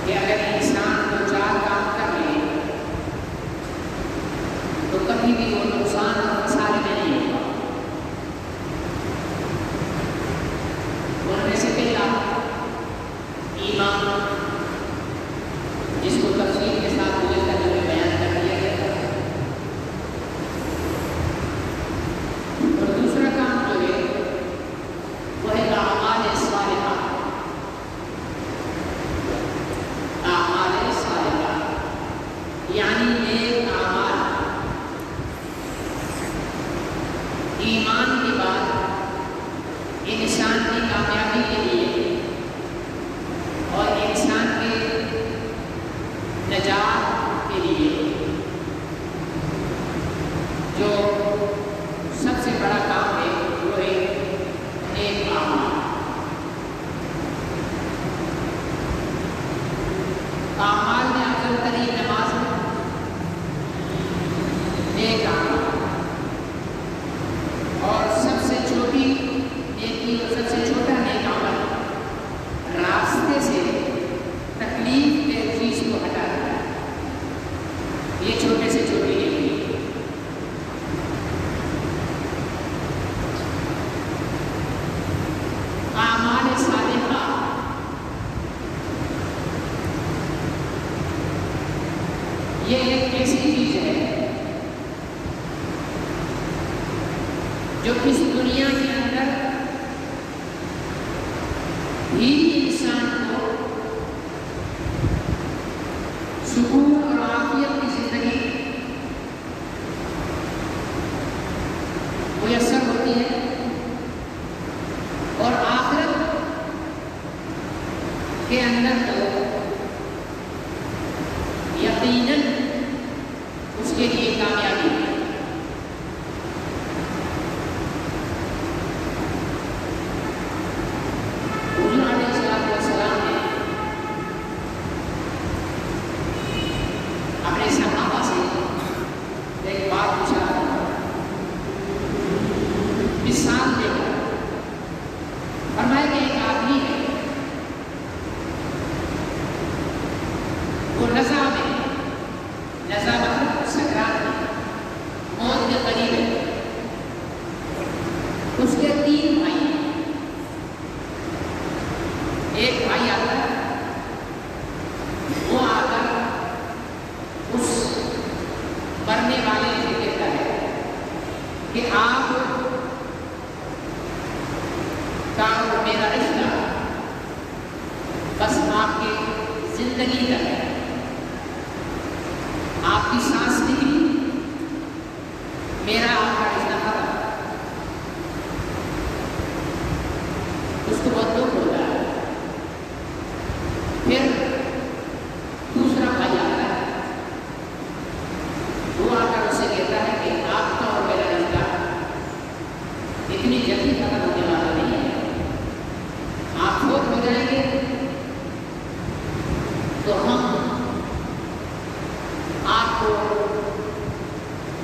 کہ اگر انسان دو چار کام کر لے تو کبھی بھی وہ نقصان اور خسارے میں نہیں ہوگا۔ ان میں سے پہلا ایمان، جس کو تفصیل کے ساتھ مجھے ترجمے میں بیان کر دیا گیا تھا، اور دوسرا کام جو ہے وہ ہے اعمال صالحہ۔ اعمال صالحہ یعنی نیک اعمال۔ ایمان کے بعد انسان کی کامیابی کے لیے اور انسان کے نجات کے لیے جو سب سے بڑا کام ہے وہ ہے نیک اعمال۔ اعمال میں افضل ترین نماز ہے، نیک اعمال، اور سب سے چھوٹی نیکی اور سب سے چھوٹا نیک عمل راستے سے تکلیف کے چیز کو ہٹا دیتا ہے۔ یہ چھوٹے سے چھوٹی نیکی ہے۔ اعمال صالحہ یہ ایک ایسی چیز ہے جو اس دنیا کے اندر ہی انسان کو سکون اور عافیت کی زندگی میسر ہوتی ہے، اور آخرت کے اندر تو یقیناً اس کے لیے کامیابی ہے۔ حضور علیہ الصلوۃ والسلام نے اپنے صحابہ سے ایک بات پوچھا، مثال دے کر فرمایا کہ ایک آدمی ہے، وہ نزع وقت سکرات میں موت کے قریب ہے۔ اس کے 3 بھائی ہیں۔ ایک بھائی آتا ہے، وہ آ کر اس مرنے والے سے کہتا ہے کہ آپ کا میرا رشتہ بس آپ کی زندگی کا ہے، آپ کی سانس نکلی، میرا آپ کا رشتہ ختم۔ اس کو بہت دکھ ہوتا ہے۔ پھر دوسرا بھائی آتا ہے، وہ آ کر اسے کہتا ہے کہ آپ کا اور میرا رشتہ اتنی جلدی ختم ہونے والا نہیں ہے، آپ فوت ہو جائیں گے تو ہم آپ کو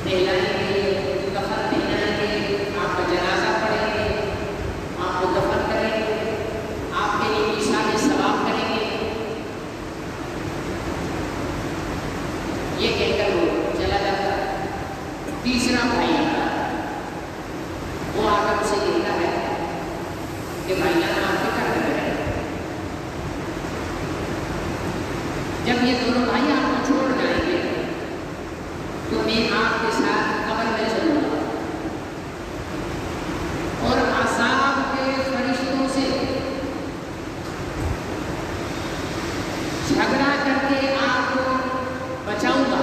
نہلائیں گے، کفن پہنائیں گے، آپ کا جنازہ پڑھیں گے، آپ کو دفن کریں گے، آپ کے لیے ایثار ثواب کریں گے۔ یہ کہہ کر وہ چلا جاتا ہے۔ تیسرا بھائی آتا ہے، وہ آ کر اسے کہتا ہے کہ بھائی جان آپ فکر نہ کریں، جب یہ دونوں بھائی آپ کو چھوڑ جائیں گے تو میں آپ کے ساتھ قبر میں چلوں گا، اور عذاب کے فرشتوں سے جھگڑا کر کے آپ کو بچاؤں گا،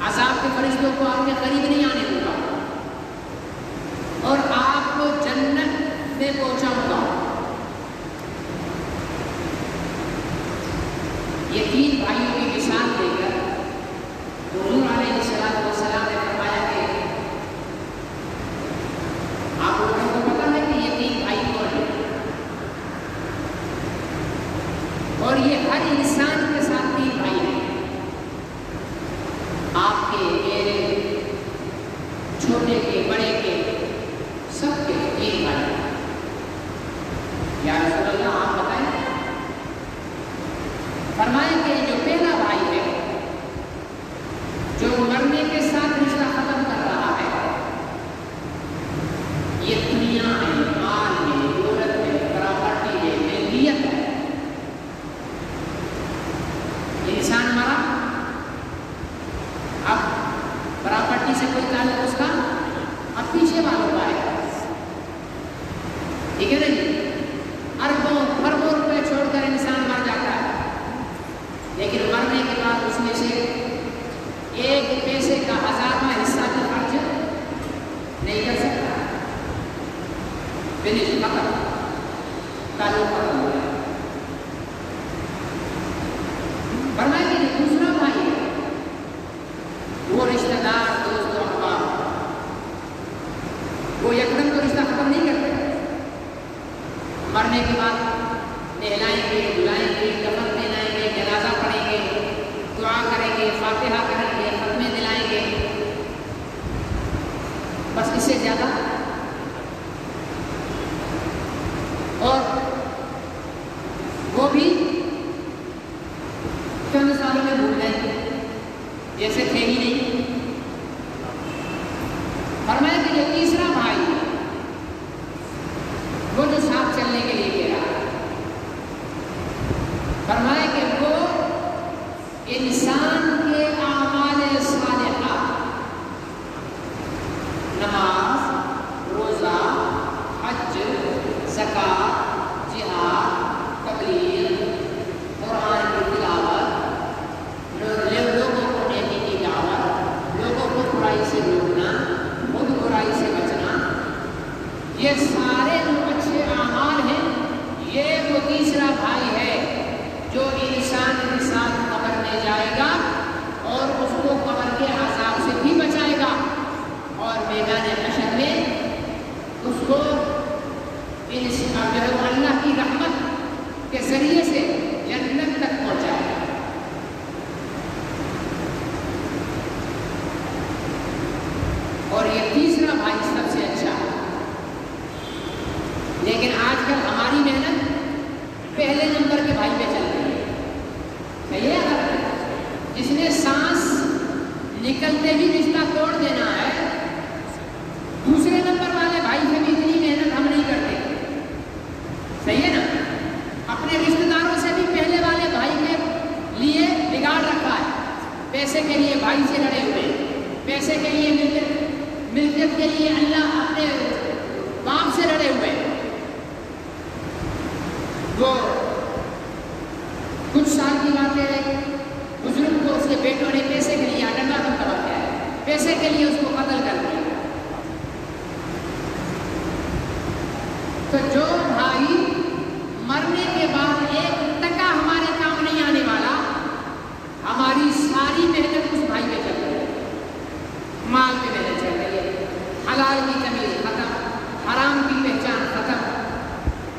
عذاب کے فرشتوں کو آپ کے قریب نہیں آنے دوں گا، اور آپ کو جنت میں پہنچاؤں گا۔ یہ 3 بھائیوں کی مثال دے کر حضور علیہ الصلوۃ والسلام نے فرمایا کہ آپ لوگوں کو پتہ ہے کہ یہ 3 بھائی کون ہیں، اور یہ ہر انسان کے ساتھ 3 بھائی ہیں، آپ کے، میرے، چھوٹے کے، بڑے کے، سب کے 3 بھائی ہیں۔ یا رسول اللہ آپ بتائیں وہ بھی چند سالوں میں بھول جائیں گے، جیسے تھے ہی نہیں۔ فرمایا کہ جو تیسرا بھائی وہ جو ساتھ چلنے کے لیے کہہ رہا، فرمایا کہ وہ انسان کے اعمال صالحہ، نماز، روزہ، حج، زکوٰۃ، جہاد، تبلیغ، قرآن کی تلاوت، لوگوں کو نیکی کی دعوت، لوگوں کو برائی سے روکنا، خود برائی سے بچنا، یہ سارے جو اچھے اعمال ہیں، یہ وہ تیسرا بھائی ہے جو انسان کے ساتھ قبر میں جائے گا اور اس کو قبر کے عذاب سے بھی بچائے گا، اور میدان حشر میں اس کو اللہ کی رحمت کے ذریعے سے جنت تک پہنچائے گا۔ اور یہ تیسرا بھائی سب سے اچھا ہے۔ لیکن آج کل ہماری محنت پہلے نمبر کے بھائی پہ چل رہی ہے، صحیح ہے؟ جس نے سانس نکلتے بھی رشتہ توڑ دینا ہے، دوسرے نمبر والے بھائی سے بھی اتنی محنت ہم نہیں کرتے، صحیح ہے نا؟ اپنے رشتہ داروں سے بھی پہلے والے بھائی کے لیے بگاڑ رکھا ہے، پیسے کے لیے بھائی سے لڑے ہوئے، پیسے کے لیے ملکیت کے لیے اللہ اپنے باپ سے لڑے ہوئے۔ وہ کچھ سال کی بات ہے، بزرگ کو اس کے بیٹوں نے پیسے کے لیے ڈنڈا تک تباہ کیا ہے، پیسے کے لیے اس کو قتل کر دیا۔ تو جو بھائی مرنے کے بعد ایک ٹکا ہمارے کام نہیں آنے والا، ہماری ساری محنت اس بھائی پہ چل رہی ہے، مال پہ محنت چل رہی ہے، حلال کی تمیز ختم، حرام کی پہچان ختم،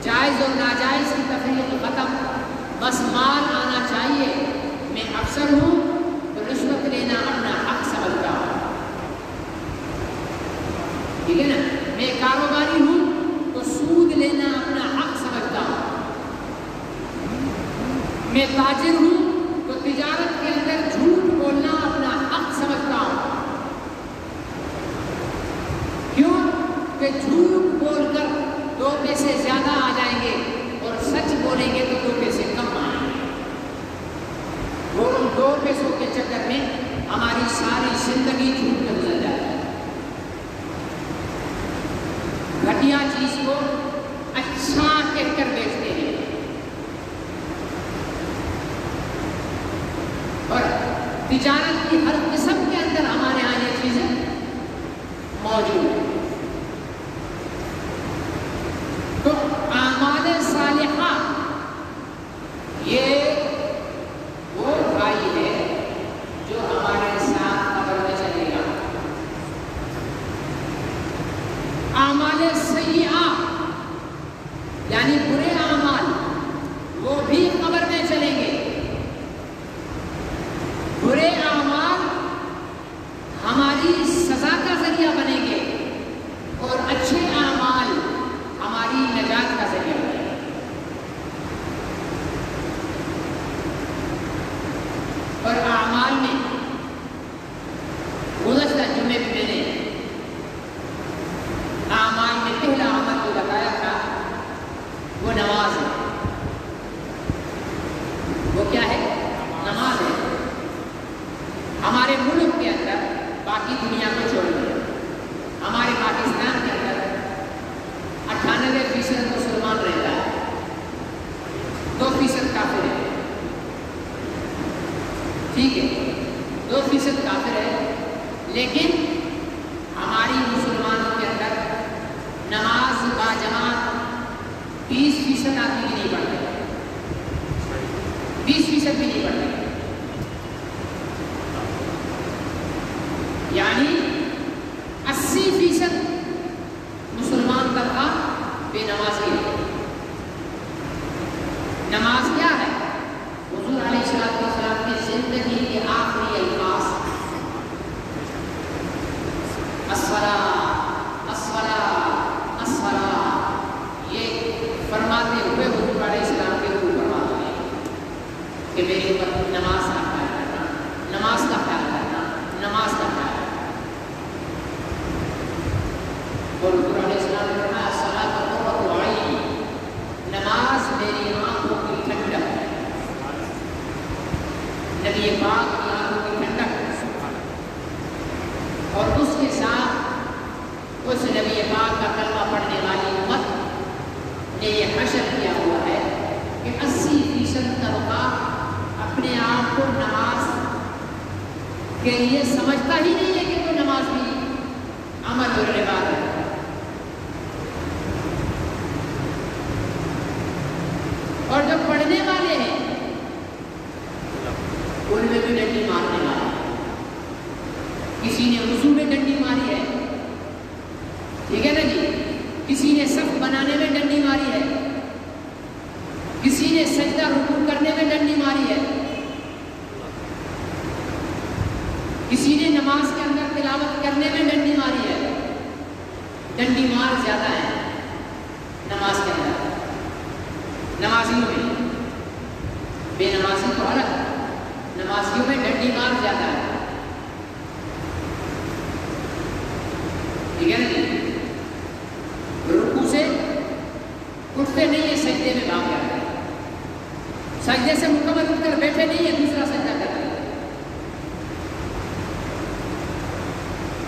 جائز اور ناجائز کی تفریق ختم، بس مال آنا چاہیے۔ میں افسر ہوں تو رشوت لینا اپنا حق سمجھتا ہوں، ٹھیک ہے نا؟ میں کاروباری ہوں تو سود لینا اپنا حق سمجھتا ہوں، میں تاجر ہوں تو تجارت کے اندر جھوٹ بولنا اپنا حق سمجھتا ہوں۔ کیوں کہ جھوٹ بول کر 2 پیسے زیادہ آ جائیں گے اور سچ بولیں گے تو 2 پیسے کم آئیں گے، اور ان 2 پیسوں کے چکر میں ہماری ساری زندگی جھوٹ میں گزر جاتی ہے۔ گھٹیا چیز کو اچھا کہہ کر بیچتے ہیں، اور تجارت کی ہر قسم کے اندر ہمارے یہاں یہ چیزیں موجود ہیں۔ تو اعمال صالحہ یہ وہ بھائی ہے جو ہمارے ساتھ قبر میں چلے گا۔ اعمال سیئہ یعنی برے اعمال وہ بھی قبر میں چلیں گے۔ برے اعمال ہماری سزا کا ذریعہ بنیں گے اور اچھے اعمال ہماری نجات کا ذریعہ بنیں گے۔ اور اعمال میں گزشتہ جمعے بھی میں نے اعمال میں پہلا عمل جو بتایا تھا وہ نماز ہے۔ وہ کیا ہے؟ نماز ہے۔ ہمارے ملک کے اندر، باقی دنیا کو چھوڑ دیں، ہمارے پاکستان کے اندر 98% مسلمان رہتا ہے، 2% کافر ہے، ٹھیک ہے، 2% کافر ہے، لیکن ہماری مسلمانوں کے اندر نماز با جماعت 20% آدمی بھی نہیں پڑھتے، 20% بھی نہیں پڑھتے، یعنی 80% مسلمان طبقہ بے نمازی ہے۔ نماز کیا ہے؟ حضور علیہ السلام کی زندگی کے آخری الفاظ الصلاۃ الصلاۃ الصلاۃ، یہ فرماتے ہوئے حضور علیہ السلام کے روح فرماتے نبی پاک کی آنکھوں کی ٹھنڈک اور اس کے ساتھ اس نبی پاک کا کلمہ پڑھنے والی امت نے یہ حشر کیا ہوا ہے کہ 80% طبقہ اپنے آپ کو نماز کے لیے سمجھتا ہی نہیں ہے کہ تو نماز بھی عمل اور عبادت ہے. اور جو پڑھنے والے ہیں ان میں بھی ڈنڈی مارنے والے ہیں. کسی نے وضو میں ڈنڈی ماری ہے, ٹھیک ہے نا جی, کسی نے صف بنانے میں ڈنڈی ماری ہے, کسی نے سجدہ رکوع کرنے میں ڈنڈی ماری ہے, کسی نے نماز کے اندر تلاوت کرنے میں ڈنڈی ماری ہے. ڈنڈی مار زیادہ ہے نماز کے اندر, نمازیوں میں. بے نمازی تو الگ, نمازیوں میں ڈنڈی مار زیادہ ہے, ٹھیک ہے نا جی. رکوع سے اٹھتے نہیں ہیں, سجدے میں بھاگ جاتے ہیں, سجدے سے مکمل اٹھ کر بیٹھے نہیں ہیں, دوسرا سجدہ کرتے ہیں.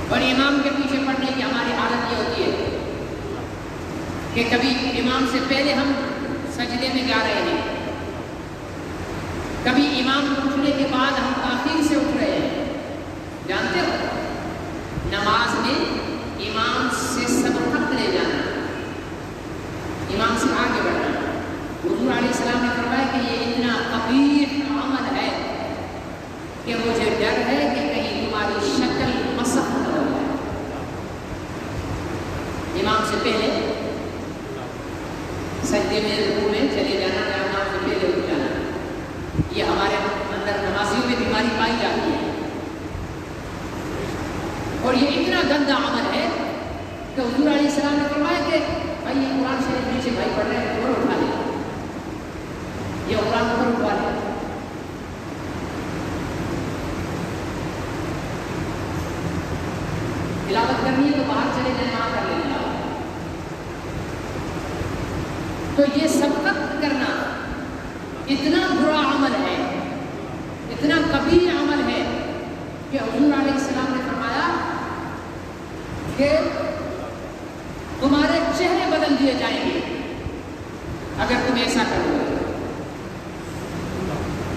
اور امام کے پیچھے پڑھنے کی ہماری حالت یہ ہوتی ہے کہ کبھی امام سے پہلے ہم سجدے میں جا رہے ہیں, کبھی امام اٹھنے کے بعد ہم تاخیر سے اٹھ رہے ہیں. جانتے ہو نماز میں امام سے سبقت لے جانا, امام سے آگے بڑھنا. حضور علیہ السلام نے فرمایا کہ یہ اتنا قبیح عمل ہے کہ مجھے ڈر ہے کہ کہیں تمہاری شکل مسخ نہ ہو جائے. امام سے پہلے سجدے میں رکوع میں چلے جانا, امام سے پہلے اٹھ جانا, یہ ہمارے اندر نمازیوں میں بیماری پائی جاتی ہے. اور یہ اتنا گندا عمل ہے کہ حضور علیہ السلام نے فرمایا کہ بھائی یہ قرآن شریف نیچے بھائی پڑھ رہے ہیں, اوپر اٹھا لیں, یہ قرآن اوپر اٹھوا لیں. تلاوت کرنی ہے تو باہر چلے جائیں, وہاں کر لیں تلاوت. تو یہ سبقت کرنا اتنا برا عمل ہے, اتنا قبیح عمل ہے کہ حضور علیہ السلام نے فرمایا کہ تمہارے چہرے بدل دیے جائیں گے اگر تم ایسا کرو.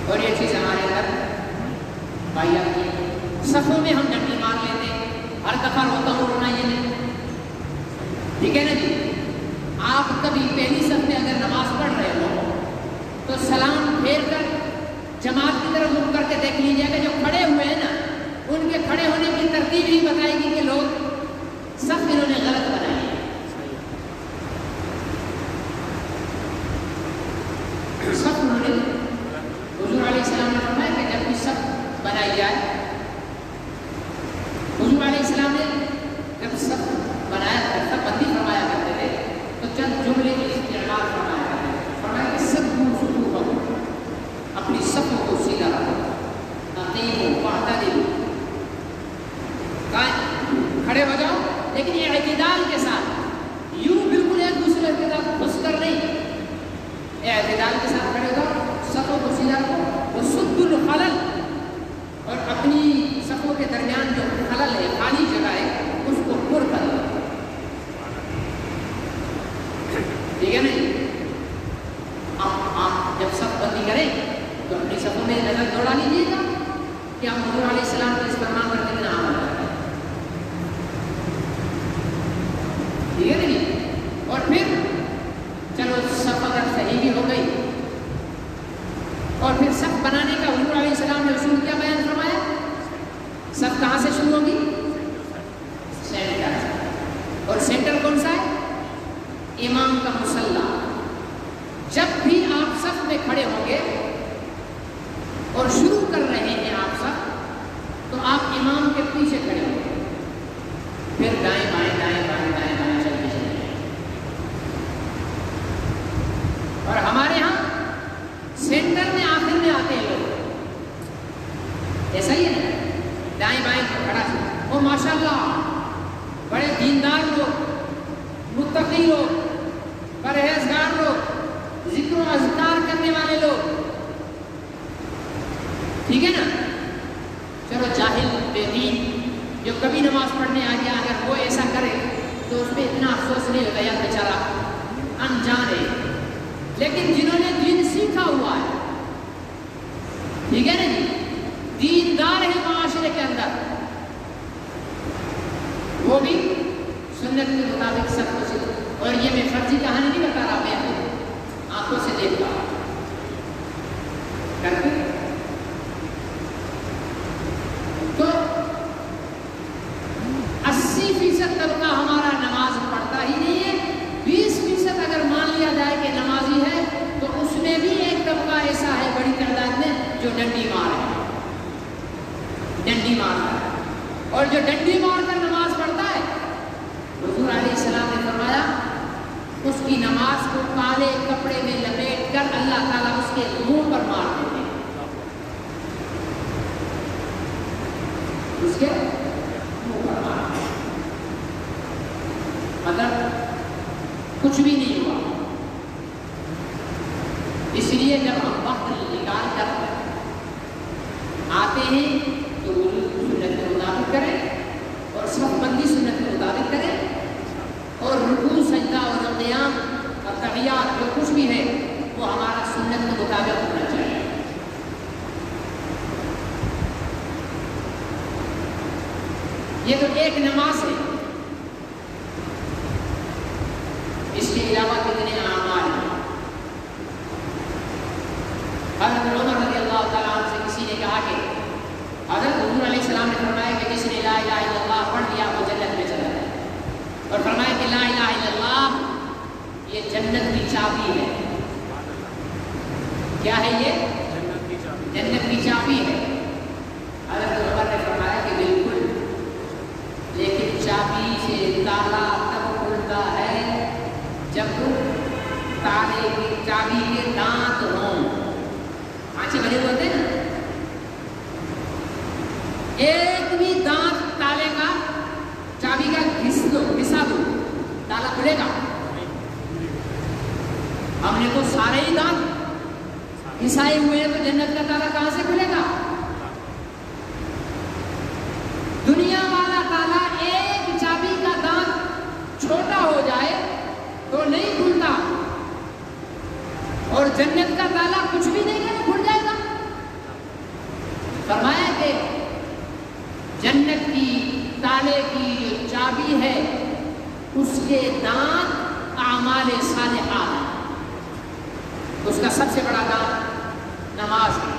اور یہ چیز ہمارے اندر پائی جاتی ہے. صفوں میں ہم ڈنڈی مار لیتے ہیں, ہر دفعہ روتا ہوں, رونا یہ نہیں, ٹھیک ہے نا جی. آپ کبھی پہلی صف میں اگر نماز پڑھ رہے ہو تو سلام پھیر کر جماعت کی طرف رک کر کے دیکھ لیجیے کہ جو کھڑے ہوئے ہیں نا, ان کے کھڑے ہونے کی ترتیب ہی بتائے گی کہ لوگ صف انہوں نے غلط بنائی ہے. صف انہوں نے, حضور علیہ السلام نے فرمایا کہ جب بھی صف بنائی جائے, حضور علیہ السلام نے جب صف بنایا کرتا بندی فرمایا کرتے تھے تو چند جملے کی استعمال فرمایا کرتے تھے. فرمایا کہ سب اپنی صفوں کو سیدھا رکھو, کھڑے ہو جاؤ, لیکن یہ اعتدال کے ساتھ, یوں بالکل ایک دوسرے کے ساتھ گھس کر نہیں, اعتدال کے ساتھ کھڑے ہو جاؤ, صفوں کو سیدھا رکھو. وہ سد الخلل, اور اپنی صفوں کے درمیان جو خلل ہے, خالی جگہ ہے, اس کو پر کر دو, ٹھیک ہے نا. آپ جب صف بندی کریں تو اپنی صفوں میں نظر دوڑا لیجیے گا کہ ہم حضور علیہ السلام کے اس فرمان پر کتنا عمل کرتے ہیں, ٹھیک ہے نا جی. اور پھر چلو صف اگر صحیح بھی ہو گئی, اور پھر صف بنانے کا حضور علیہ السلام نے اصول کیا بیان فرمایا. صف کہاں سے شروع ہوگی؟ سینٹر سے. اور سینٹر کون سا ہے؟ امام کا مصلی. جب بھی آپ صف میں کھڑے ہوں گے اور شروع کر رہے ہیں آپ صف, تو آپ امام کے پیچھے کھڑے ہوں گے, پھر دائیں بائیں دائیں بائیں دائیں بائیں چلتے چلیں. اور ہمارے ہاں سینٹر میں آخر میں آتے ہیں لوگ, ایسا ہی ہے, دائیں بائیں کھڑا. وہ ماشاءاللہ بڑے دیندار لوگ, متقی لوگ, پرہیزگار لوگ, ذکر و اذکار کرنے والے لوگ, ٹھیک ہے نا؟ چلو جاہل بے دین جو کبھی نماز پڑھنے آ گیا اگر وہ ایسا کرے تو اس پہ اتنا افسوس نہیں ہوتا یار بیچارہ انجان ہے، لیکن جنہوں نے دین سیکھا ہوا ہے، ٹھیک ہے نا جی، دیندار ہے معاشرے کے اندر، وہ بھی سنت کے مطابق سب کچھ، اور یہ میں فرضی کہانی نہیں بتا رہا، میں آنکھوں سے دیکھتا کرتے تو 80% طبقہ ہمارا نماز پڑھتا ہی نہیں ہے، 20% اگر مان لیا جائے کہ نمازی ہے تو اس میں بھی ایک طبقہ ایسا ہے بڑی تعداد میں جو ڈنڈی مار ہے، ڈنڈی مارتا ہے، اور جو ڈنڈی مار کر نماز پڑھتا ہے حضور علیہ السلام نے فرمایا اس کی نماز کو کالے کپڑے میں لپیٹ کر اللہ تعالیٰ اس کے منہ پر مار دیتے ہیں، اس کے منہ پر مار دیتے ہیں، مطلب کچھ بھی نہیں ہوا۔ اس لیے جب ہم وقت نکال کر آتے ہیں تو سنت کے مطابق کریں اور سب بندی سنت کے مطابق کریں، اور رکوع سجدہ اور قیام اور تحیات جو کچھ بھی ہے وہ ہمارا سنت کے مطابق ہونا چاہیے۔ یہ تو ایک نماز ہے، اس کے علاوہ کتنے اعمال ہیں۔ حضرت عمر رضی اللہ تعالیٰ عنہ سے کسی نے کہا کہ حضرت حضور علیہ السلام نے فرمایا کہ جس نے لا الہ الا اللہ پڑھ لیا وہ جنت میں چلا جائے، اور فرمایا کہ لا الہ الا اللہ یہ جنت کی چابی ہے۔ کیا ہے یہ؟ جنت کی چابی ہے۔ حضرت عمر نے فرمایا کہ بالکل، لیکن چابی سے تالا تب کھلتا ہے جب تالے کی چابی کے دانت ہوں، آنچے بنے ہوتے ہیں نا، ایک بھی دانت تالے کا چابی کا گھسا دو تالا کھلے گا؟ ہم نے تو سارے ہی دانت گھسائے ہوئے ہیں، تو جنت کا تالا کہاں سے کھلے گا؟ دنیا والا تالا ایک چابی کا دانت چھوٹا ہو جائے تو نہیں کھلتا، اور جنت کا تالا کچھ بھی نہیں ہے کھل جائے گا۔ فرمایا کہ جنت کی تالے کی جو چابی ہے اس کے دانت اعمال صالحہ ہیں، اس کا سب سے بڑا دانت نماز ہے،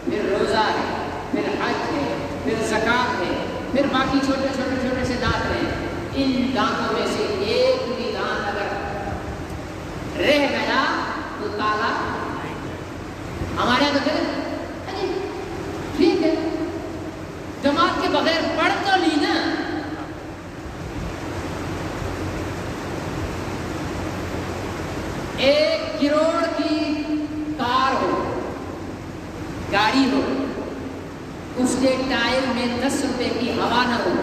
پھر روزہ ہے، پھر حج ہے، پھر زکوٰۃ ہے، پھر باقی چھوٹے چھوٹے چھوٹے سے دانت ہیں۔ ان دانتوں میں سے ایک بھی دانت اگر رہ گیا تو تالا ہمارے یہاں تو ٹھیک ہے جماعت کے بغیر پڑھ تو لی نا، ایک کروڑ کی کار ہو، گاڑی ہو، اس کے ٹائر میں 10 روپے کی ہوا نہ ہو،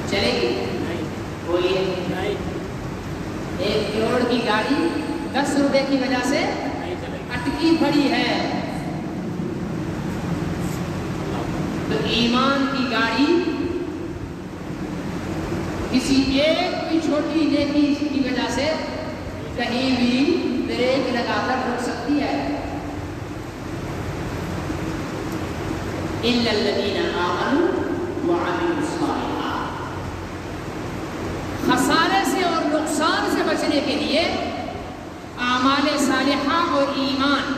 چلے گی؟ بولیے، 1 کروڑ کی گاڑی 10 روپے کی وجہ سے اٹکی پڑی ہے، تو ایمان کی گاڑی کسی ایک بھی چھوٹی نیکی کی وجہ سے کہیں بھی بریک لگا کر رک سکتی ہے۔ إِلَّا الَّذِينَ آمَنُوا وَعَمِلُوا الصَّالِحَاتِ، خسارے سے اور نقصان سے بچنے کے لیے اعمال صالحہ اور ایمان۔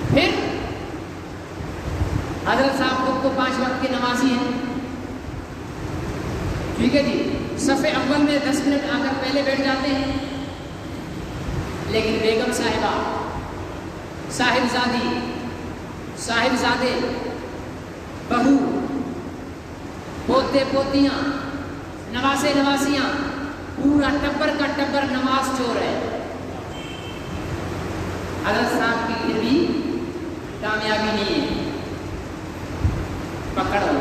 پھر حضرت صاحب خود کو 5 وقت کے نمازی ہیں، ٹھیک ہے جی، صف اول میں 10 منٹ آ کر پہلے بیٹھ جاتے ہیں، لیکن بیگم صاحبہ، صاحبزادی، صاحبزادے، بہو، پوتے پوتیاں، نواسے نواسیاں، پورا ٹبر کا ٹبر نماز چور ہے۔ حضرت صاحب کی پھر بھی کامیابی نہیں ہے، پکڑو۔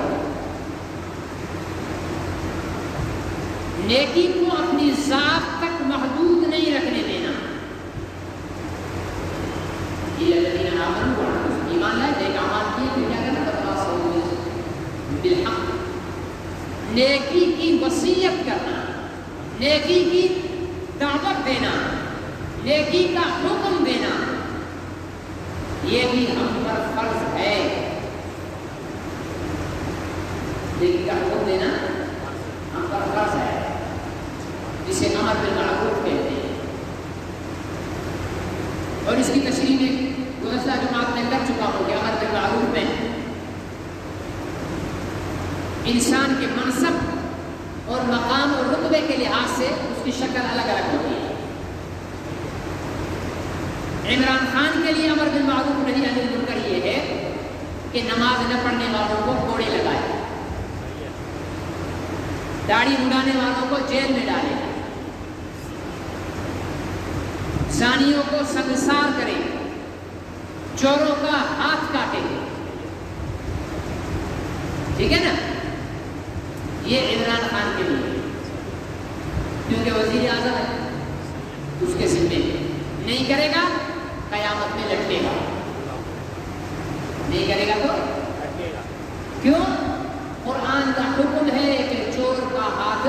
نیکی کو اپنی ذات تک محدود نہیں رکھنے دینا۔ یہ الذین آمنوا ایمان لائے، نیک اعمال کیے، پھر کیا کرنا؟ تواصوا بالحق، نیکی کی وصیت کرنا، نیکی کی دعوت دینا، نیکی کا حکم دینا، یہ بھی ہم پر فرض ہے۔ نیکی کا حکم دینا ہم پر فرض ہے، جسے امر بالمعروف کہتے ہیں۔ اور اس کی تشریح میں گزشتہ جماعت میں کر چکا ہوں کہ امر بالمعروف میں انسان کے منصب اور مقام اور رتبے کے لحاظ سے اس کی شکل الگ الگ ہوتی ہے۔ عمران خان کے لیے امر بالمعروف نہی عن المنکر یہ ہے کہ نماز نہ پڑھنے والوں کو کوڑے لگائے، داڑھی اڑانے والوں کو جیل میں ڈالے، زانیوں کو سنگسار کرے، چوروں کا ہاتھ کاٹے، ٹھیک ہے نا؟ یہ عمران خان کے لیے، کیونکہ وزیر اعظم ہے، اس کے ذمے نہیں کرے گا قیامت میں لٹکے گا، نہیں کرے گا تو لٹکے گا۔ کیوں؟ قرآن کا حکم ہے کہ چور کا ہاتھ،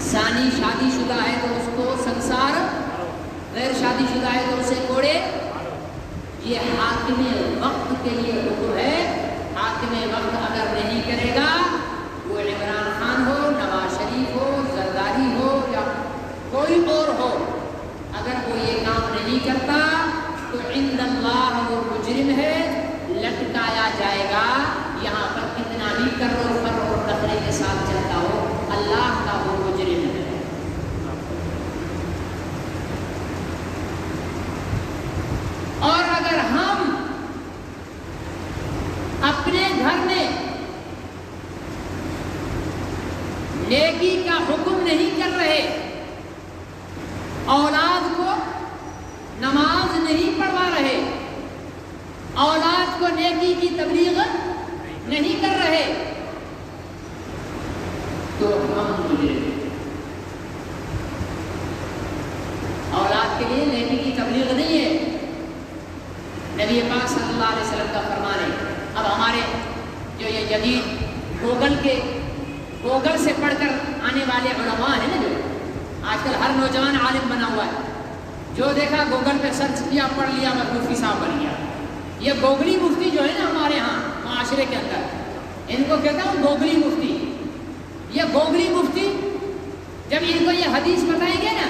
زانی شادی شدہ ہے تو اس کو سنسار، غیر شادی شدہ ہے تو اسے کوڑے۔ یہ حاکم وقت کے لیے حکم ہے۔ حاکم وقت اگر نہیں کرے گا، وہ عمران خان ہو، نواز شریف ہو، زرداری ہو یا کوئی اور ہو، اگر وہ یہ کام نہیں کرتا تو عند اللہ وہ مجرم ہے، لٹکایا جائے گا۔ یہاں پر کتنا بھی کرو فرو اور نخرے کے ساتھ چلتا ہو، اللہ کا وہ مجرم ہے۔ اور اگر ہم اپنے گھر میں نیکی کا حکم نہیں کر رہے، اولاد کو نماز نہیں پڑھوا رہے، اولاد کو نیکی کی تبلیغ نہیں کر رہے، تو ہم مجرم ہیں۔ اولاد کے لیے نیکی کی تبلیغ نہیں ہے۔ نبی پاک صلی اللہ علیہ وسلم کا فرمان ہے۔ اب ہمارے جو یہ جدید گوگل سے پڑھ کر آنے والے علماء ہیں نا، جو آج کل ہر نوجوان عالم بنا ہوا ہے، جو دیکھا گوگل پہ سرچ کیا، پڑھ لیا، بس مفتی صاحب بن گیا۔ یہ گوگلی مفتی جو ہے نا ہمارے ہاں معاشرے کے اندر، ان کو کہتا ہوں گوگلی مفتی۔ یہ گوگلی مفتی جب ان کو یہ حدیث بتائیں گے نا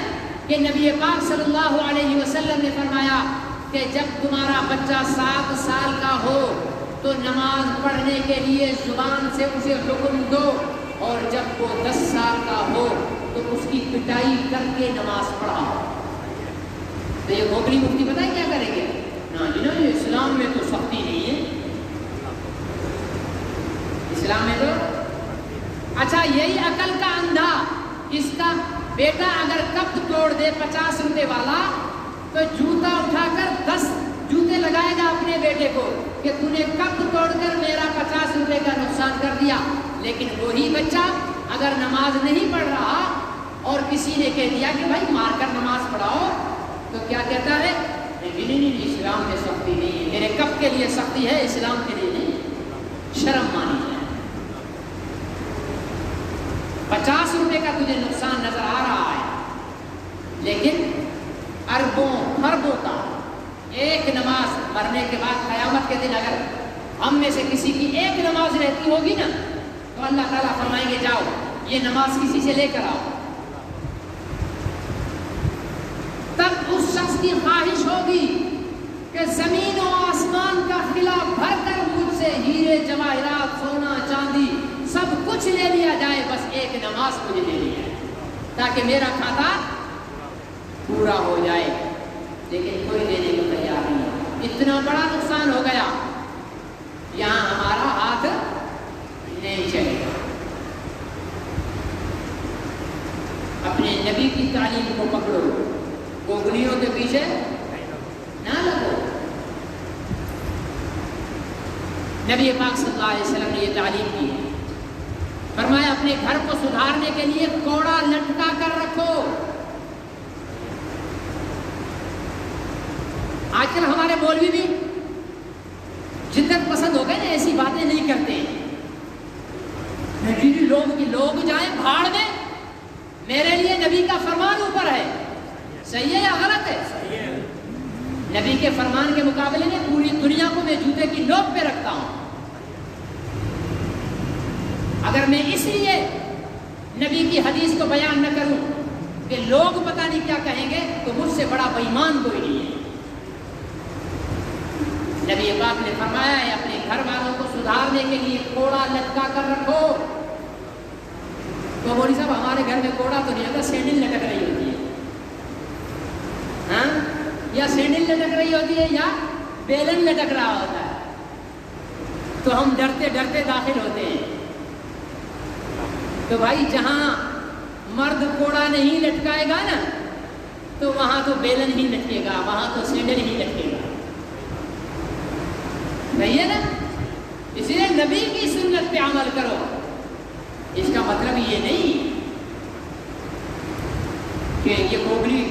کہ نبی پاک صلی اللہ علیہ وسلم نے فرمایا کہ جب تمہارا بچہ 7 سال کا ہو تو نماز پڑھنے کے لیے زبان سے اسے حکم دو، اور جب وہ 10 سال کا ہو تو اس کی پٹائی کر کے نماز پڑھاؤ۔ تو یہ گوگلی مفتی پتہ ہے کیا کریں گے؟ نا جی نا، یہ اسلام میں تو سختی نہیں ہے، اسلام میں تو اچھا یہی عقل کا اندھا، اس کا بیٹا اگر کپ توڑ دے 50 روپے والا تو جوتا اٹھا کر 10 جوتے لگائے گا اپنے بیٹے کو کہ تو نے کپ توڑ کر میرا 50 روپے کا نقصان کر دیا۔ لیکن وہی بچہ اگر نماز نہیں پڑھ رہا اور کسی نے کہہ دیا کہ بھائی مار کر نماز پڑھاؤ، تو کیا کہتا ہے؟ نہیں، اسلام میں سختی نہیں ہے، میرے کپ کے لیے سختی ہے، اسلام کے لیے نہیں، شرم مانی ہے۔ 50 روپے کا تجھے نقصان نظر آ رہا ہے، لیکن اربوں خربوں کا ایک نماز مرنے کے بعد قیامت کے دن اگر ہم میں سے کسی کی ایک نماز رہتی ہوگی نا، تو اللہ تعالیٰ فرمائیں گے جاؤ یہ نماز کسی سے لے کر آؤ۔ تب اس شخص کی خواہش ہوگی کہ زمین و آسمان کا خلا بھر کر مجھ سے ہیرے جواہرات سونا چاندی سب کچھ لے لیا جائے، بس ایک نماز مجھے لے لی جائے تاکہ میرا کھاتا پورا ہو جائے۔ لیکن کوئی دینے کو تیار نہیں، اتنا بڑا نقصان ہو گیا، یہاں ہمارا ہاتھ نہیں چلے گا۔ اپنے نبی کی تعلیم کو پکڑو، گوگلیوں کے پیچھے نہ لگو۔ نبی پاک صلی اللہ علیہ وسلم نے یہ تعلیم کی، فرمایا اپنے گھر کو سدھارنے کے لیے کوڑا لٹکا کر رکھو۔ آج کل ہمارے مولوی بھی جدت پسند ہو گئے نا، ایسی باتیں نہیں کرتے. لوگ جائیں بھاڑ میں، میرے لیے نبی کا فرمان اوپر ہے. صحیح ہے یا غلط ہے؟ نبی کے فرمان کے مقابلے میں پوری دنیا کو میں جوتے کی نوک پہ رکھتا ہوں. اگر میں اس لیے نبی کی حدیث کو بیان نہ کروں کہ لوگ پتہ نہیں کیا کہیں گے، تو مجھ سے بڑا بے ایمان کوئی نہیں ہے. نبی پاک نے فرمایا ہے اپنے گھر والوں کو سدھارنے کے لیے کوڑا لٹکا کر رکھو. تو مولوی صاحب ہمارے گھر میں کوڑا تو نہیں ہوتا، سینڈل لٹک رہی ہوتی ہے. ہاں، یا سینڈل لٹک رہی ہوتی ہے یا بیلن لٹک رہا ہوتا ہے. تو ہم ڈرتے ڈرتے داخل ہوتے ہیں. تو بھائی جہاں مرد کوڑا نہیں لٹکائے گا نا، تو وہاں تو بیلن ہی لٹکے گا، وہاں تو سینڈل ہی لٹکے گا. نہیں ہے نا؟ اس لیے نبی کی سنت پہ عمل کرو. اس کا مطلب یہ نہیں کہ یہ کوگلی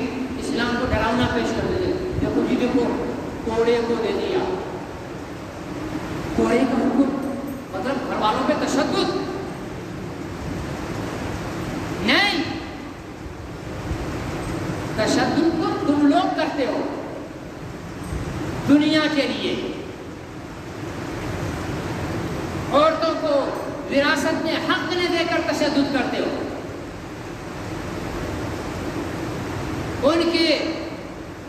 اسلام کو ڈراؤنا پیش کر دے. دیکھو جی دیکھو، کوڑے کو دے دیا. کوڑے کا حکم مطلب گھر والوں پہ تشدد نہیں. تشدد کو تم لوگ کرتے ہو دنیا کے لیے. عورتوں کو وراثت میں حق نہ دے کر تشدد کرتے ہو. ان کے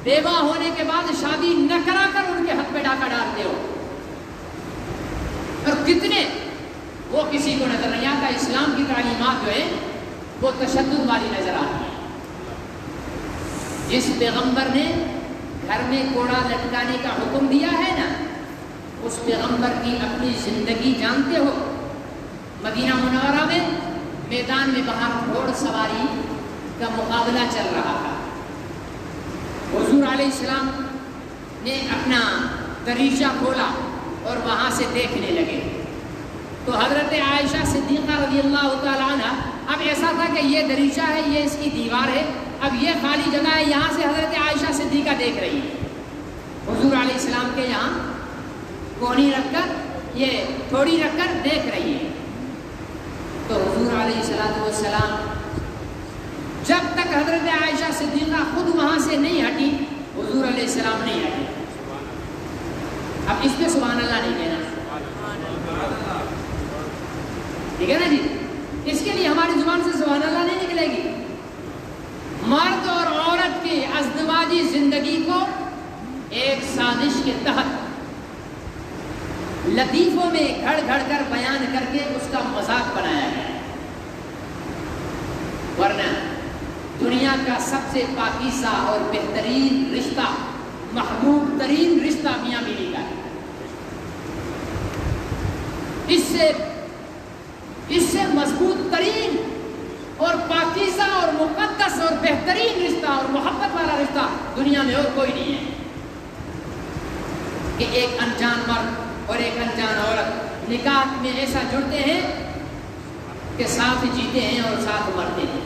بیوہ ہونے کے بعد شادی نہ کرا کر ان کے حق پہ ڈاکہ ڈالتے ہو. اور کتنے وہ کسی کو نظر نہیں آتا. اسلام کی تعلیمات جو ہے وہ تشدد والی نظر آتی ہے. جس پیغمبر نے گھر میں کوڑا لٹکانے کا حکم دیا ہے نا، اس پیغمبر کی اپنی زندگی جانتے ہو. مدینہ منورہ میں میدان میں باہر گھوڑ سواری کا مقابلہ چل رہا تھا. حضور علیہ السلام نے اپنا دریچہ کھولا اور وہاں سے دیکھنے لگے. تو حضرت عائشہ صدیقہ رضی اللہ تعالیٰ عنہ، اب ایسا تھا کہ یہ دریچہ ہے، یہ اس کی دیوار ہے، اب یہ خالی جگہ ہے، یہاں سے حضرت عائشہ صدیقہ دیکھ رہی ہے. حضور علیہ السلام کے یہاں کونی رکھ کر، یہ تھوڑی رکھ کر دیکھ رہی ہے. تو حضور علیہ السلام جب تک حضرت عائشہ صدیقہ خود وہاں سے نہیں ہٹی، حضور علیہ السلام نہیں ہٹی. اب اس پہ سبحان اللہ نہیں کہنا، ٹھیک ہے نا جی؟ اس کے لیے ہماری زبان سے سبحان اللہ نہیں نکلے گی. مرد اور عورت کی ازدواجی زندگی کو ایک سازش کے تحت لطیفوں میں گھڑ گھڑ کر بیان کر کے اس کا مذاق بنایا گیا. ورنہ دنیا کا سب سے پاکیزہ اور بہترین رشتہ، محبوب ترین رشتہ میاں بیوی کا ہے. اس سے مضبوط ترین اور پاکیزہ اور مقدس اور بہترین رشتہ اور محبت والا رشتہ دنیا میں اور کوئی نہیں ہے کہ ایک انجان مرد اور ایک انجان عورت نکاح میں ایسا جڑتے ہیں کہ ساتھ جیتے ہیں اور ساتھ مرتے ہیں.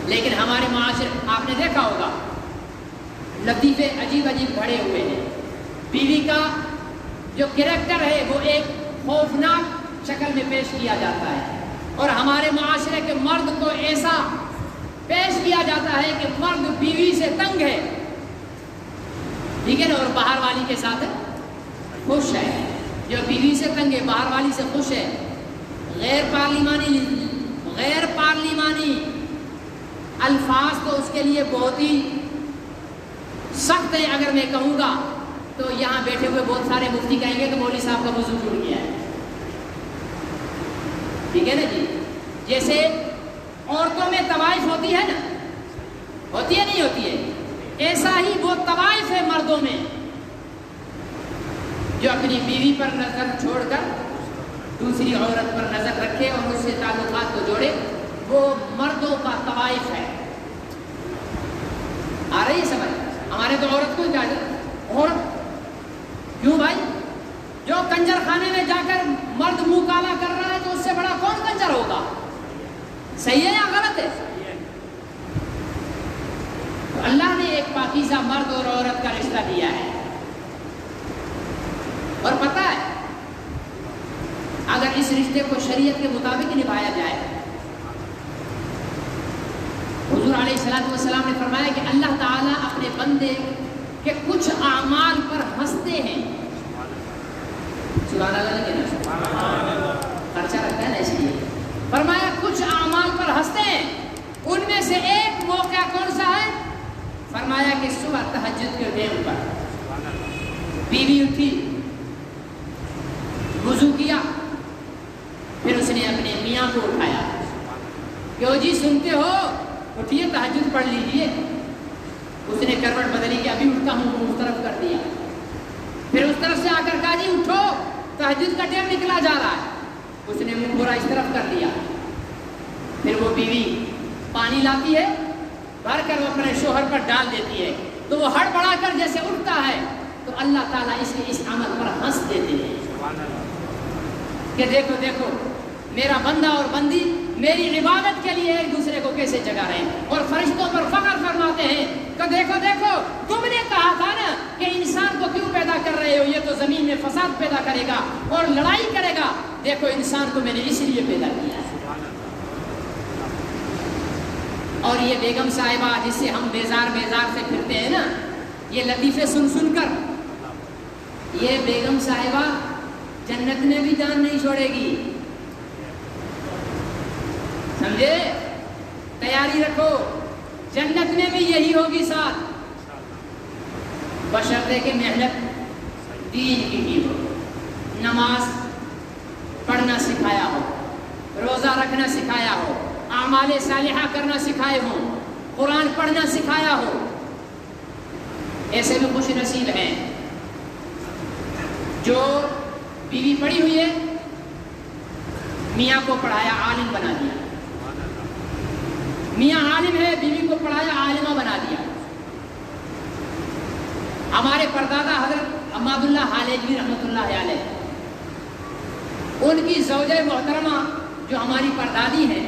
لیکن ہمارے معاشرے آپ نے دیکھا ہوگا لطیفے عجیب عجیب بھرے ہوئے ہیں. بیوی کا جو کریکٹر ہے وہ ایک خوفناک شکل میں پیش کیا جاتا ہے، اور ہمارے معاشرے کے مرد کو ایسا پیش کیا جاتا ہے کہ مرد بیوی سے تنگ ہے، ٹھیک ہے نا، اور باہر والی کے ساتھ خوش ہے. جو بیوی سے تنگ ہے باہر والی سے خوش ہے. غیر پارلیمانی الفاظ تو اس کے لیے بہت ہی سخت ہے. اگر میں کہوں گا تو یہاں بیٹھے ہوئے بہت سارے مفتی کہیں گے کہ مولوی صاحب کا وضو ٹوٹ گیا ہے، ٹھیک ہے نا جی. جیسے عورتوں میں طوائف ہوتی ہے نا، ہوتی ہے نہیں ہوتی ہے، ایسا ہی وہ طوائف ہے مردوں میں جو اپنی بیوی پر نظر چھوڑ کر دوسری عورت پر نظر رکھے اور اس سے تعلقات کو جوڑے. وہ مردوں کا طوائف ہے. آ رہی ہے سمجھ؟ ہمارے تو عورت کو کیا عورت کیوں بھائی؟ جو کنجر خانے میں جا کر مرد منہ کالا کر رہا ہے تو اس سے بڑا کون کنجر ہوگا؟ صحیح ہے یا غلط ہے؟ تو اللہ نے ایک پاکی پاکیزہ مرد اور عورت کا رشتہ دیا ہے. اور پتہ ہے اگر اس رشتے کو شریعت کے مطابق نبھایا جائے، حضور علیہ الصلوۃ والسلام نے فرمایا کہ اللہ تعالیٰ اپنے بندے کے کچھ اعمال پر ہنستے ہیں. سبحان اللہ نہیں کہنا، خرچہ رکھتا ہے نا اس لیے. فرمایا کچھ اعمال پر ہنستے ہیں. ان میں سے ایک موقع کون سا ہے؟ فرمایا کہ صبح تہجد کے ٹائم پر بیوی اٹھی، وضو کیا، پھر اس نے اپنے میاں کو اٹھایا کہ جی سنتے ہو، اٹھیے تہجد پڑھ لیجئے. اس نے کروٹ بدلی کہ ابھی اٹھتا ہوں، اس طرف کر دیا. پھر اس طرف سے آ کر کہا جی اٹھو، تہجد کا ٹائم نکلا جا رہا ہے. اس نے منہ پورا اس طرف کر دیا. پھر وہ بیوی پانی لاتی ہے، بھر کر وہ اپنے شوہر پر ڈال دیتی ہے، تو وہ ہڑبڑا کر جیسے اٹھتا ہے تو اللہ تعالیٰ اس کے اس عمل پر ہنس دیتے ہیں کہ دیکھو دیکھو میرا بندہ اور بندی میری عبادت کے لیے ایک دوسرے کو کیسے جگا رہے ہیں. اور فرشتوں پر فخر فرماتے ہیں کہ دیکھو دیکھو تم نے کہا تھا نا کہ انسان کو کیوں پیدا کر رہے ہو، یہ تو زمین میں فساد پیدا کرے گا اور لڑائی کرے گا. دیکھو انسان کو میں نے اس لیے پیدا کیا ہے. اور یہ بیگم صاحبہ جس سے ہم بیزار سے پھرتے ہیں نا، یہ لطیفے سن سن کر، یہ بیگم صاحبہ جنت میں بھی جان نہیں چھوڑے گی. سمجھے؟ تیاری رکھو، جنت میں بھی یہی ہوگی ساتھ، بشرطے کہ محنت دین کی ہی ہو، نماز پڑھنا سکھایا ہو، روزہ رکھنا سکھایا ہو، اعمال صالحہ کرنا سکھائے ہوں، قرآن پڑھنا سکھایا ہو. ایسے بھی خوش نصیب ہیں جو بیوی پڑھی ہوئی ہے، میاں کو پڑھایا، عالم بنا دیا. میاں عالم ہے، بیوی کو پڑھایا، عالمہ بنا دیا. ہمارے پردادا حضرت عماد اللہ حالجوی رحمۃ اللہ علیہ، ان کی زوجہ محترمہ جو ہماری پردادی ہیں،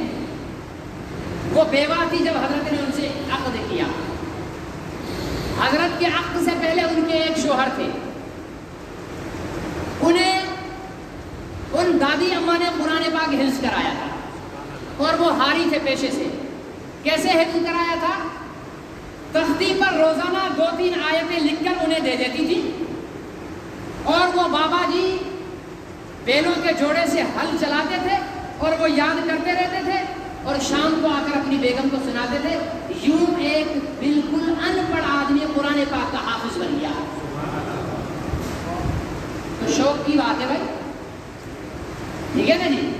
وہ بیوہ تھی جب حضرت نے ان سے عقد کیا. حضرت کے عقد سے پہلے ان کے ایک شوہر تھے. انہیں ان دادی اماں نے قرآن پاک حفظ کرایا تھا اور وہ حاری تھے پیشے سے. کیسے حفظ کرایا تھا؟ تختی پر روزانہ 2-3 آیتیں لکھ کر انہیں دے دیتی تھی اور وہ بابا جی بیلوں کے جوڑے سے ہل چلاتے تھے اور وہ یاد کرتے رہتے تھے اور شام کو آ کر اپنی بیگم کو سناتے تھے. یوں ایک بالکل ان پڑھ آدمی قرآن پاک کا حافظ بن گیا. تو شوق کی بات ہے بھائی، ٹھیک ہے نا جی.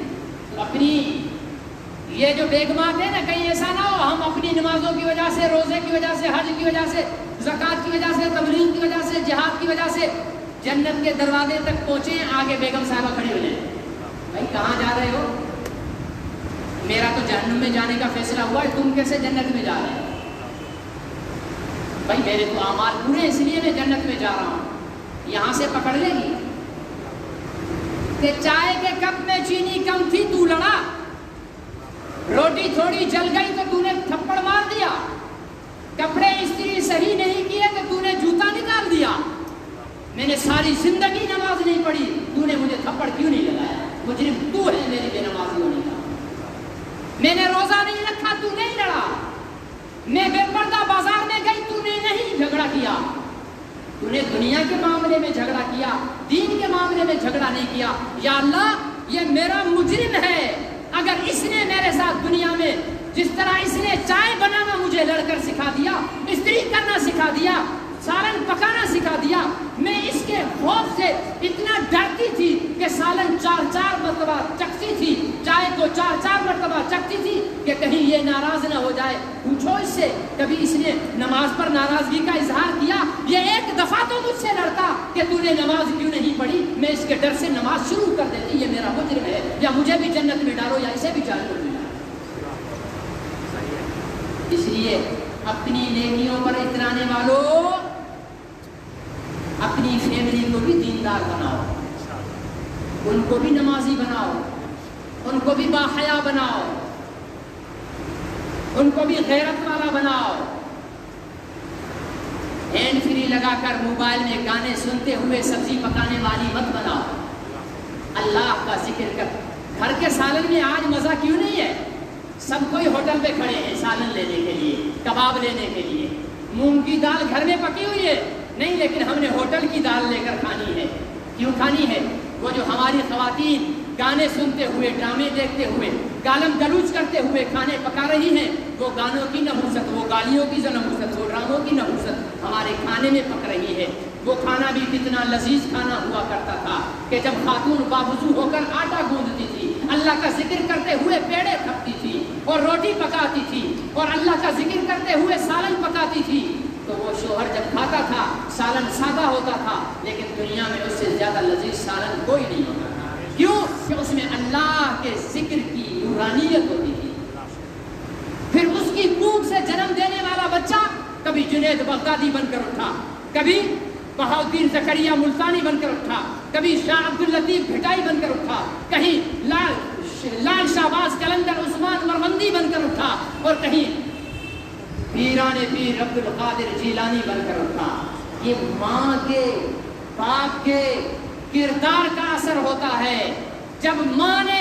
تو اپنی یہ جو بیگمات ہیں نا، کہیں ایسا نہ ہو ہم اپنی نمازوں کی وجہ سے، روزے کی وجہ سے، حج کی وجہ سے، زکوٰۃ کی وجہ سے، تبلیغ کی وجہ سے، جہاد کی وجہ سے جنت کے دروازے تک پہنچے، آگے بیگم صاحبہ کھڑی ہو جائیں. بھائی کہاں جا رہے ہو؟ میرا تو جہنم میں جانے کا فیصلہ ہوا ہے، تم کیسے جنت میں جا رہے ہیں؟ بھائی میرے تو اعمال پورے اس لیے میں جنت میں جا رہا ہوں. یہاں سے پکڑ لے گی کہ چائے کے کپ میں چینی کم تھی تو لڑا، روٹی تھوڑی جل گئی تو تو نے تھپڑ مار دیا، کپڑے استری صحیح نہیں کیے تو تو نے جوتا نکال دیا. میں نے ساری زندگی نماز نہیں پڑھی، تو نے مجھے تھپڑ کیوں نہیں لگایا؟ مجرم تو ہے میری بے نمازی ہونے کا. میں نے روزہ نہیں رکھا، تو نہیں لڑا. میں بے پردہ بازار میں گئی، تو نے نہیں جھگڑا کیا. تو نے دنیا کے معاملے میں جھگڑا کیا، دین کے معاملے میں جھگڑا نہیں کیا. یا اللہ یہ میرا مجرم ہے، اگر اس نے میرے ساتھ دنیا میں جس طرح اس نے چائے بنانا مجھے لڑ کر سکھا دیا، استری کرنا سکھا دیا، سالن پکانا سکھا دیا، میں اس کے خوف سے اتنا ڈرتی تھی کہ سالن 4 مرتبہ چکھتی تھی، چائے کو 4 مرتبہ چکھتی تھی کہ کہیں یہ ناراض نہ ہو جائے. پوچھو اس سے کبھی اس نے نماز پر ناراضگی کا اظہار کیا؟ یہ ایک دفعہ تو مجھ سے لڑتا کہ تو نے نماز کیوں نہیں پڑھی، میں اس کے ڈر سے نماز شروع کر دیتی، یہ میرا مجرم ہے، یا مجھے بھی جنت میں ڈالو یا اسے بھی جنت میں ڈالو. اس لیے اپنی نیکیوں پر اترانے والوں اپنی فیملی کو بھی دیندار بناؤ، ان کو بھی نمازی بناؤ، ان کو بھی باحیا بناؤ، ان کو بھی غیرت والا بناؤ. ہینڈ فری لگا کر موبائل میں گانے سنتے ہوئے سبزی پکانے والی مت بناؤ. اللہ کا ذکر کر. گھر کے سالن میں آج مزہ کیوں نہیں ہے؟ سب کوئی ہوٹل پہ کھڑے ہیں سالن لینے کے لیے, کباب لینے کے لیے. مونگ کی دال گھر میں پکی ہوئی ہے نہیں, لیکن ہم نے ہوٹل کی دال لے کر کھانی ہے. کیوں کھانی ہے؟ وہ جو ہماری خواتین گانے سنتے ہوئے, ڈرامے دیکھتے ہوئے, گالم گلوچ کرتے ہوئے کھانے پکا رہی ہیں, وہ گانوں کی نحوست, وہ گالیوں کی نحوست, وہ ڈراموں کی نحوست ہمارے کھانے میں پک رہی ہے. وہ کھانا بھی کتنا لذیذ کھانا ہوا کرتا تھا کہ جب خاتون باوضو ہو کر آٹا گوندتی تھی, اللہ کا ذکر کرتے ہوئے پیڑے تھپتی تھی اور روٹی پکاتی تھی اور اللہ کا ذکر کرتے ہوئے سالن پکاتی تھی, تو وہ شوہر جب کھاتا تھا سالن سادہ ہوتا تھا, لیکن دنیا میں اس سے زیادہ لذیذ سالن کوئی نہیں ہوتا تھا. کیوں؟ کہ اس میں اللہ کے ذکر کی نورانیت ہوتی تھی. پھر اس کی کوکھ سے جنم دینے والا بچہ کبھی جنید بغدادی بن کر اٹھا, کبھی بہاؤدین زکریا ملتانی بن کر اٹھا, کبھی شاہ عبداللطیف بھٹائی بن کر اٹھا, کہیں لال شہباز قلندر عثمان مرمندی بن کر اٹھا, اور کہیں پیران پیر عبد القادر جیلانی بن کر اٹھا. یہ ماں کے باپ کے کردار کا اثر ہوتا ہے. جب ماں نے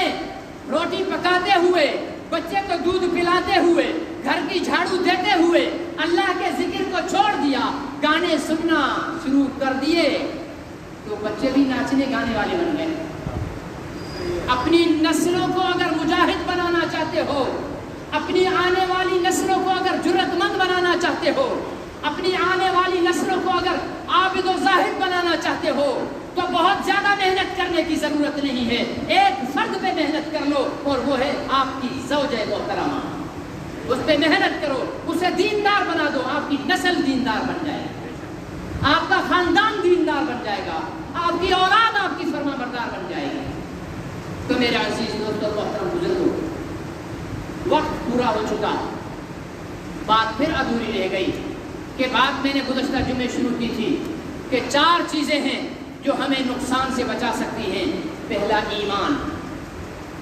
روٹی پکاتے ہوئے, بچے کو دودھ پلاتے ہوئے, گھر کی جھاڑو دیتے ہوئے اللہ کے ذکر کو چھوڑ دیا, گانے سننا شروع کر دیے, تو بچے بھی ناچنے گانے والے بن گئے. اپنی نسلوں کو اگر مجاہد بنانا چاہتے ہو, اپنی آنے والی نسلوں کو اگر جرأت مند بنانا چاہتے ہو, اپنی آنے والی نسلوں کو اگر عابد و زاہد بنانا چاہتے ہو, تو بہت زیادہ محنت کرنے کی ضرورت نہیں ہے. ایک فرد پہ محنت کر لو, اور وہ ہے آپ کی زوجہ محترمہ. اس پہ محنت کرو, اسے دیندار بنا دو, آپ کی نسل دیندار بن جائے گی, آپ کا خاندان دیندار بن جائے گا, آپ کی اولاد آپ کی فرما بردار بن جائے گی. تو میرے عزیز دوستوں, محترم بزرگوں, وقت پورا ہو چکا, بات پھر ادھوری رہ گئی کہ بات میں نے گزشتہ جمعے شروع کی تھی کہ 4 چیزیں ہیں جو ہمیں نقصان سے بچا سکتی ہیں. پہلا ایمان,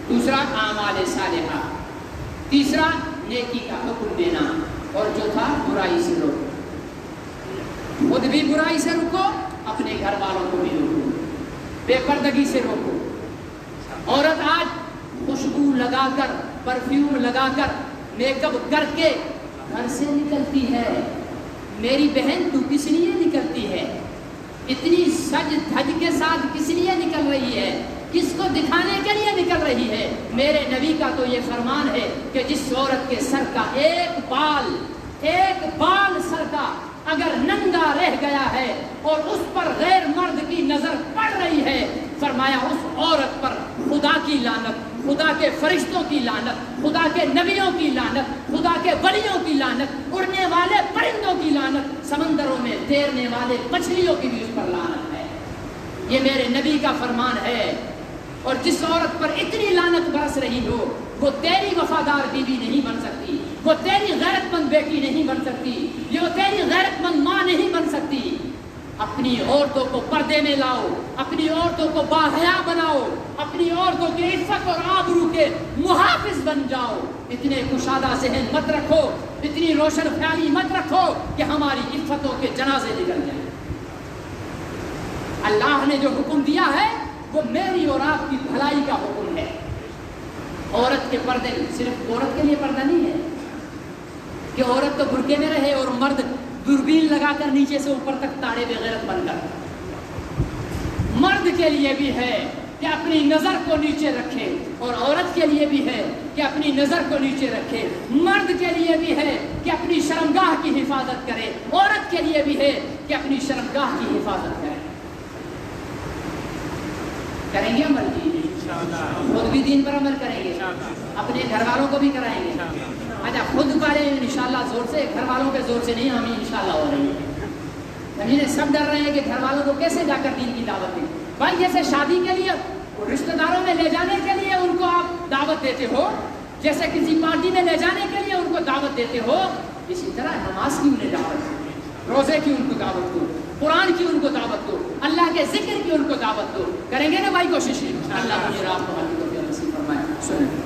دوسرا اعمال صالحہ, تیسرا نیکی کا حکم دینا, اور چوتھا برائی سے روکو. خود بھی برائی سے روکو, اپنے گھر والوں کو بھی روکو, بے پردگی سے روکو. عورت آج خوشبو لگا کر, پرفیوم لگا کر, میک اپ کر کے گھر سے نکلتی ہے. میری بہن تو کس لیے نکلتی ہے؟ اتنی سج دھج کے ساتھ کس لیے نکل رہی ہے؟ کس کو دکھانے کے لیے نکل رہی ہے؟ میرے نبی کا تو یہ فرمان ہے کہ جس عورت کے سر کا ایک بال سر کا اگر ننگا رہ گیا ہے اور اس پر غیر مرد کی نظر پڑ رہی ہے, فرمایا اس عورت پر خدا کی لعنت, خدا کے فرشتوں کی لعنت, خدا کے نبیوں کی لعنت, خدا کے ولیوں کی لعنت, اڑنے والے پرندوں کی لعنت, سمندروں میں تیرنے والے مچھلیوں کی بھی اس پر لعنت ہے. یہ میرے نبی کا فرمان ہے. اور جس عورت پر اتنی لعنت برس رہی ہو, وہ تیری وفادار بیوی نہیں بن سکتی, وہ تیری غیرت مند بیٹی نہیں بن سکتی, وہ تیری غیرت مند ماں نہیں بن سکتی. اپنی عورتوں کو پردے میں لاؤ, اپنی عورتوں کو باحیا بناؤ, اپنی عورتوں کے عفت اور آبرو کے محافظ بن جاؤ. اتنے کشادہ ذہن مت رکھو, اتنی روشن خیالی مت رکھو کہ ہماری عفتوں کے جنازے نکل جائیں. اللہ نے جو حکم دیا ہے وہ میری اور آپ کی بھلائی کا حکم ہے. عورت کے پردے صرف عورت کے لیے پردہ نہیں ہے کہ عورت تو برقعے میں رہے اور مرد دوربین لگا کر نیچے سے اوپر تک تاڑے بے غیرت بن کر. مرد کے لیے بھی ہے کہ اپنی نظر کو نیچے رکھے, اور عورت کے لیے بھی ہے کہ اپنی نظر کو نیچے رکھے. مرد کے لیے بھی ہے کہ اپنی شرمگاہ کی حفاظت کرے, عورت کے لیے بھی ہے کہ اپنی شرمگاہ کی حفاظت کرے. کریں گے عمل جی, خود بھی دین پر عمل کریں گے, اپنے گھر والوں کو بھی کرائیں گے. اچھا خود کریں انشاءاللہ زور سے, گھر والوں کے زور سے نہیں, ہمیں انشاءاللہ ہو رہی ہے. زمینیں سب ڈر رہے ہیں کہ گھر والوں کو کیسے جا کر دین کی دعوت دیں. بھائی جیسے شادی کے لیے رشتہ داروں میں لے جانے کے لیے ان کو آپ دعوت دیتے ہو, جیسے کسی پارٹی میں لے جانے کے لیے ان کو دعوت دیتے ہو, اسی طرح نماز کی انہیں دعوت دو, روزے کی ان کو دعوت دو, قرآن کی ان کو دعوت دو, اللہ کے ذکر کی ان کو دعوت دو. کریں گے نا بھائی کوشش؟ اللہ مجھے آپ کو نصیب فرمائے. سنیں